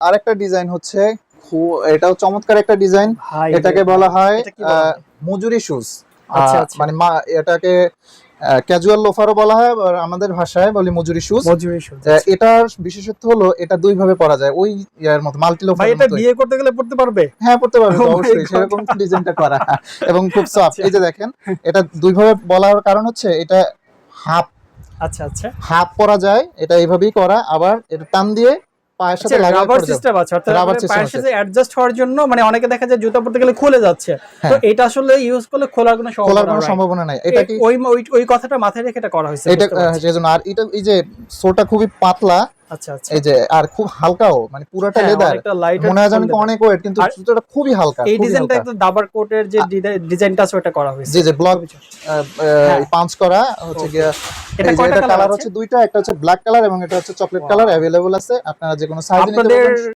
আরেকটা ডিজাইন হচ্ছে এটাও চমৎকার একটা ডিজাইন। ভাই এটাকে বলা হয় এটা কি বলা হয়? মজুরি শুজ। আচ্ছা আচ্ছা, মানে এটাকে ক্যাজুয়াল লোফারও বলা হয়, আবার আমাদের ভাষায় বলি মজুরি শুজ। মজুরি শুজ। এটার বিশেষত্ব হলো এটা দুই ভাবে পরা যায়, ওই ইয়ার মতো মাল্টি ভাই লোফারের এটা মতো। বিয়ে করতে গেলে পড়তে পারবে? হ্যাঁ পড়তে পারবে তো Oh my অবশ্যই, God! সেরকম ডিজাইনটা করা এবং খুব সফট। আচ্ছা। এই যে দেখেন, এটা দুই ভাবে বলার কারণ হচ্ছে এটা হাফ আচ্ছা আচ্ছা, হাফ পরা যায়, এটা এইভাবেই করা, আবার এটা টান দিয়ে পায়ের আচ্ছা সাথে লাগায় রাবার পরা যাবে। সিস্টেম আছে, অর্থাৎ রাবার মানে সিস্টেম পায়ের আছে, সাথে অ্যাডজাস্ট হওয়ার জন্য, মানে অনেকে দেখা যায় জুতা পরতে গেলে খুলে যাচ্ছে, তো হ্যাঁ এটা আসলে ইউজ করলে খোলার কোনো খোলার সম্ভাবনা কোনো নাই। সম্ভাবনা নাই। এটা কি ওই ওই কথাটা মাথায় রেখে এটা করা হয়েছে, এটা বুঝতে পারছি। সেজন্য। আর এটা এই যে সোলটা খুবই পাতলা, আচ্ছা আচ্ছা, এই যে আর খুব হালকাও, মানে পুরাটা হ্যাঁ লেদার, অনেকটা লাইটার মনে হয় যেন ফুল। অনেক ওয়েট, কিন্তু আর জুতোটা খুবই হালকা, এই খুবই ডিজাইনটা হালকা। একটু দাবার কোটের যে ডিজাইনটা আছে ওটা করা হয়েছে। জি জি ব্লক খুবই হ্যাঁ, পাঞ্চ করা হচ্ছে গিয়া। এটা এই যে কয়টা এটা কালার কালার আছে? হচ্ছে দুইটা, একটা হচ্ছে ব্ল্যাক কালার এবং এটা হচ্ছে চকলেট Wow! কালার। অ্যাভেলেবল আছে, আপনারা যে কোনো সাইজে নিতে আপনাদের পারবেন।